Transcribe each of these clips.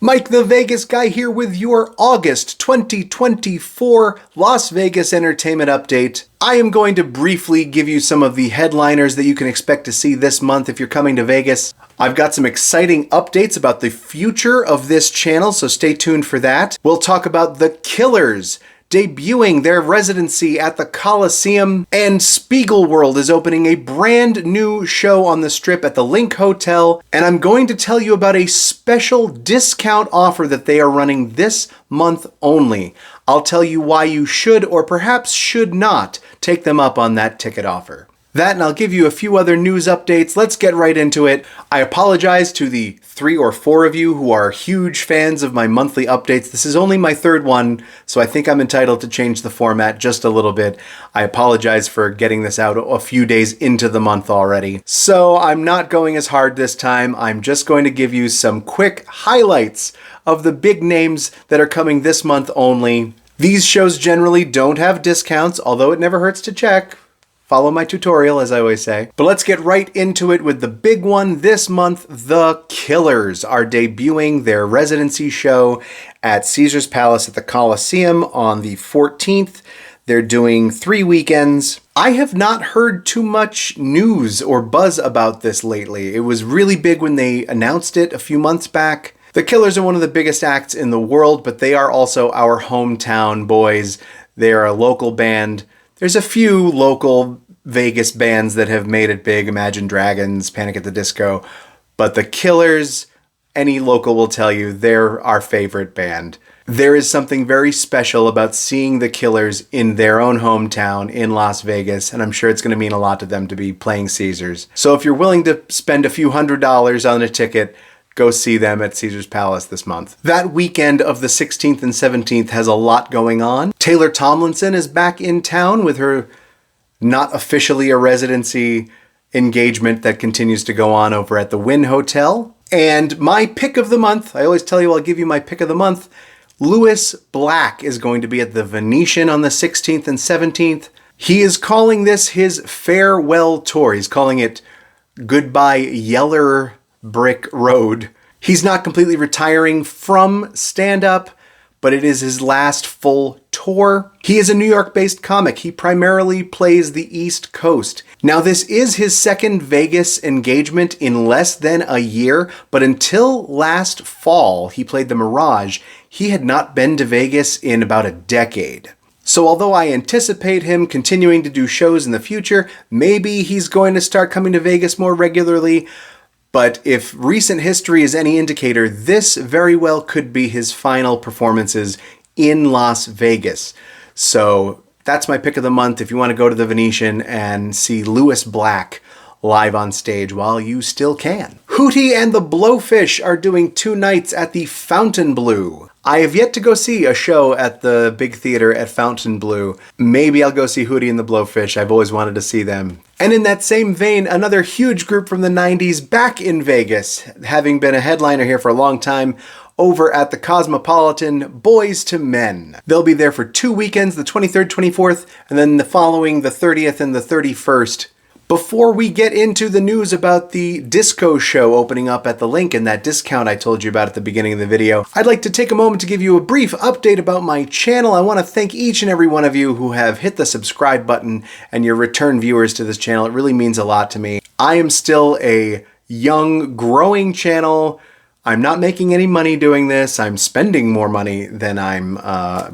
Mike the Vegas Guy here with your August 2024 Las Vegas Entertainment Update. I am going to briefly give you some of the headliners that you can expect to see this month if you're coming to Vegas. I've got some exciting updates about the future of this channel, so stay tuned for that. We'll talk about The Killers debuting their residency at the Colosseum, and Spiegelworld is opening a brand new show on the Strip at the Linq Hotel, and I'm going to tell you about a special discount offer that they are running this month only. I'll tell you why you should or perhaps should not take them up on that ticket offer. That, and I'll give you a few other news updates. Let's get right into it. I apologize to the 3 or 4 of you who are huge fans of my monthly updates. This is only my 3rd one, so I think I'm entitled to change the format just a little bit. I apologize for getting this out a few days into the month already. So I'm not going as hard this time. I'm just going to give you some quick highlights of the big names that are coming this month only. These shows generally don't have discounts, although it never hurts to check. Follow my tutorial, as I always say. But let's get right into it with the big one this month. The Killers are debuting their residency show at Caesar's Palace at the Colosseum on the 14th. They're doing 3 weekends. I have not heard too much news or buzz about this lately. It was really big when they announced it a few months back. The Killers are one of the biggest acts in the world, but they are also our hometown boys. They are a local band. There's a few local Vegas bands that have made it big, Imagine Dragons, Panic at the Disco, but the Killers, any local will tell you, they're our favorite band. There is something very special about seeing the Killers in their own hometown in Las Vegas, and I'm sure it's going to mean a lot to them to be playing Caesars. So if you're willing to spend a few $100s on a ticket, go see them at Caesar's Palace this month. That weekend of the 16th and 17th has a lot going on. Taylor Tomlinson is back in town with her not officially a residency engagement that continues to go on over at the Wynn Hotel. And my pick of the month, I always tell you I'll give you my pick of the month, Lewis Black is going to be at the Venetian on the 16th and 17th. He is calling this his farewell tour. He's calling it Goodbye Yeller Brick Road. He's not completely retiring from stand-up, but it is his last full tour. He is a New York-based comic. He primarily plays the East Coast. Now, this is his 2nd Vegas engagement in less than a year, but until last fall, he played the Mirage. He had not been to Vegas in about a decade. So although I anticipate him continuing to do shows in the future, maybe he's going to start coming to Vegas more regularly. But if recent history is any indicator, this very well could be his final performances in Las Vegas. So that's my pick of the month if you want to go to the Venetian and see Lewis Black live on stage while you still can. Hootie and the Blowfish are doing 2 nights at the Fontainebleau. I have yet to go see a show at the big theater at Fontainebleau. Maybe I'll go see Hootie and the Blowfish. I've always wanted to see them. And in that same vein, another huge group from the 90s back in Vegas, having been a headliner here for a long time, over at the Cosmopolitan, Boys to Men. They'll be there for 2 weekends, the 23rd, 24th, and then the following, the 30th and the 31st. Before we get into the news about the disco show opening up at the Linq and that discount I told you about at the beginning of the video, I'd like to take a moment to give you a brief update about my channel. I want to thank each and every one of you who have hit the subscribe button and your return viewers to this channel. It really means a lot to me. I am still a young, growing channel. I'm not making any money doing this. I'm spending more money than I'm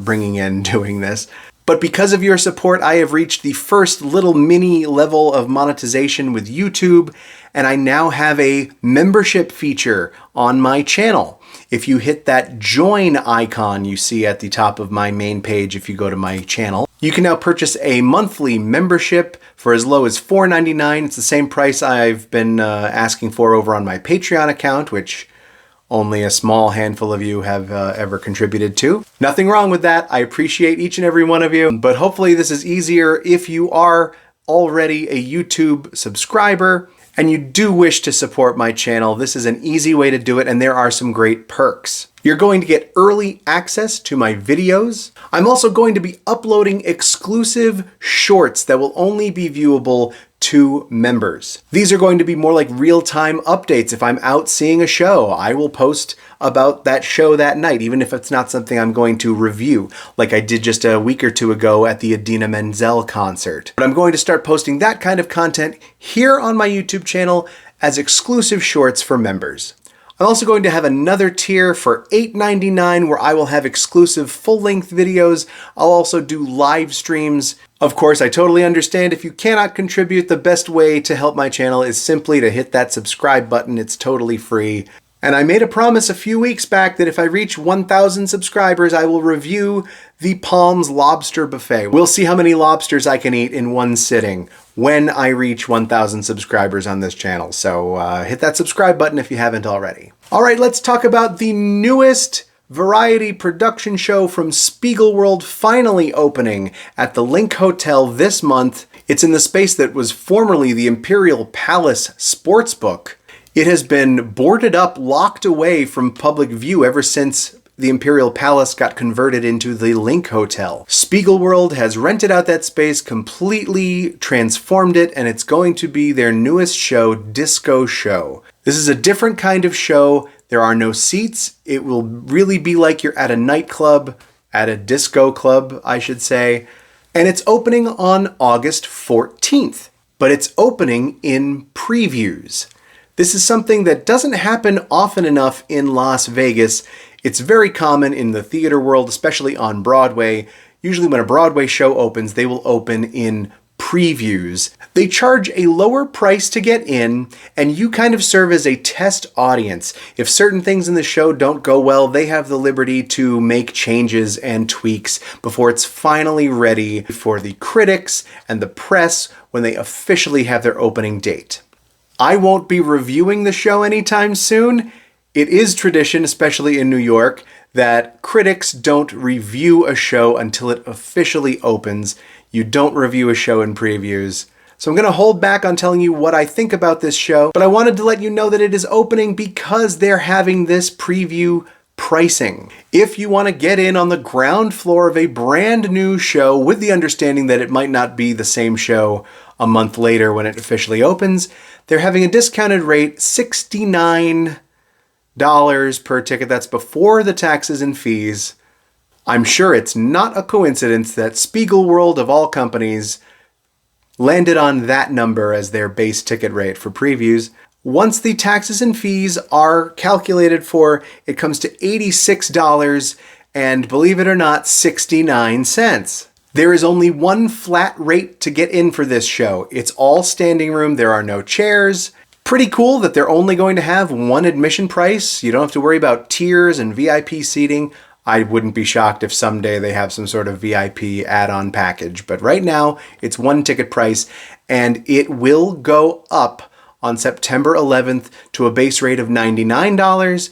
bringing in doing this. But because of your support, I have reached the first little mini level of monetization with YouTube, and I now have a membership feature on my channel. If you hit that join icon you see at the top of my main page if you go to my channel, you can now purchase a monthly membership for as low as $4.99. It's the same price I've been asking for over on my Patreon account, which only a small handful of you have ever contributed to. Nothing wrong with that. I appreciate each and every one of you, but hopefully this is easier if you are already a YouTube subscriber and you do wish to support my channel. This is an easy way to do it, and there are some great perks. You're going to get early access to my videos. I'm also going to be uploading exclusive shorts that will only be viewable to members. These are going to be more like real-time updates. If I'm out seeing a show, I will post about that show that night, even if it's not something I'm going to review, like I did just a week or two ago at the Idina Menzel concert. But I'm going to start posting that kind of content here on my YouTube channel as exclusive shorts for members. I'm also going to have another tier for $8.99 where I will have exclusive full-length videos. I'll also do live streams. Of course, I totally understand if you cannot contribute, the best way to help my channel is simply to hit that subscribe button. It's totally free. And I made a promise a few weeks back that if I reach 1,000 subscribers, I will review the Palms Lobster Buffet. We'll see how many lobsters I can eat in one sitting when I reach 1,000 subscribers on this channel. So hit that subscribe button if you haven't already. All right, let's talk about the newest variety production show from Spiegelworld finally opening at the Linq Hotel this month. It's in the space that was formerly the Imperial Palace Sportsbook. It has been boarded up, locked away from public view ever since the Imperial Palace got converted into the Linq Hotel. Spiegelworld has rented out that space, completely transformed it, and it's going to be their newest show, Disco Show. This is a different kind of show. There are no seats. It will really be like you're at a nightclub, at a disco club, I should say. And it's opening on August 14th, but it's opening in previews. This is something that doesn't happen often enough in Las Vegas. It's very common in the theater world, especially on Broadway. Usually when a Broadway show opens, they will open in previews. They charge a lower price to get in, and you kind of serve as a test audience. If certain things in the show don't go well, they have the liberty to make changes and tweaks before it's finally ready for the critics and the press when they officially have their opening date. I won't be reviewing the show anytime soon. It is tradition, especially in New York, that critics don't review a show until it officially opens. You don't review a show in previews. So I'm going to hold back on telling you what I think about this show, but I wanted to let you know that it is opening because they're having this preview pricing. If you want to get in on the ground floor of a brand new show with the understanding that it might not be the same show a month later when it officially opens, they're having a discounted rate, $69 per ticket. That's before the taxes and fees. I'm sure it's not a coincidence that Spiegelworld, of all companies, landed on that number as their base ticket rate for previews. Once the taxes and fees are calculated for, it comes to $86 and, believe it or not, 69 cents. There is only one flat rate to get in for this show. It's all standing room. There are no chairs. Pretty cool that they're only going to have one admission price. You don't have to worry about tiers and VIP seating. I wouldn't be shocked if someday they have some sort of VIP add-on package. But right now, it's one ticket price, and it will go up on September 11th to a base rate of $99,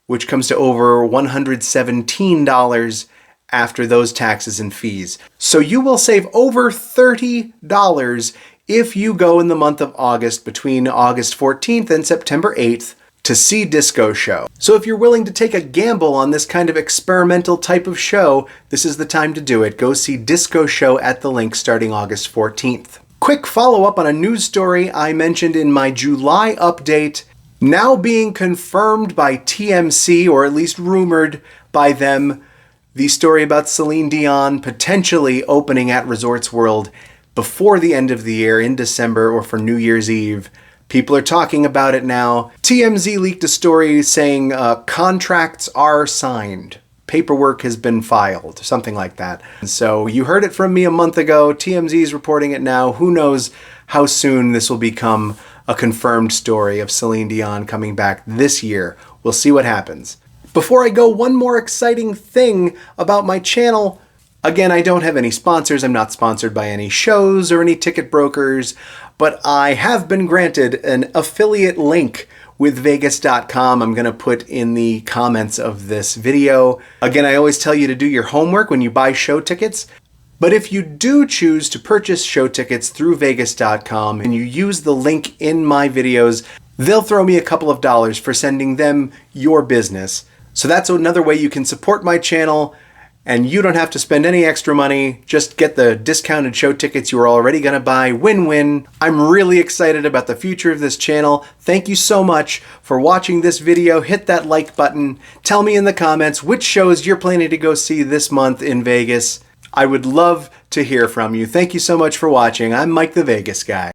which comes to over $117 after those taxes and fees. So you will save over $30 if you go in the month of August between August 14th and September 8th to see Disco Show. So if you're willing to take a gamble on this kind of experimental type of show, this is the time to do it. Go see Disco Show at the Linq starting August 14th. Quick follow-up on a news story I mentioned in my July update, now being confirmed by TMC, or at least rumored by them, the story about Celine Dion potentially opening at Resorts World before the end of the year in December or for New Year's Eve. People are talking about it now. TMZ leaked a story saying contracts are signed. Paperwork has been filed, something like that. So you heard it from me a month ago. TMZ is reporting it now. Who knows how soon this will become a confirmed story of Celine Dion coming back this year. We'll see what happens. Before I go, one more exciting thing about my channel. Again, I don't have any sponsors. I'm not sponsored by any shows or any ticket brokers, but I have been granted an affiliate link with Vegas.com. I'm going to put in the comments of this video. Again, I always tell you to do your homework when you buy show tickets, but if you do choose to purchase show tickets through Vegas.com and you use the link in my videos, they'll throw me a couple of dollars for sending them your business. So that's another way you can support my channel and you don't have to spend any extra money. Just get the discounted show tickets you were already going to buy. Win-win. I'm really excited about the future of this channel. Thank you so much for watching this video. Hit that like button. Tell me in the comments which shows you're planning to go see this month in Vegas. I would love to hear from you. Thank you so much for watching. I'm Mike the Vegas Guy.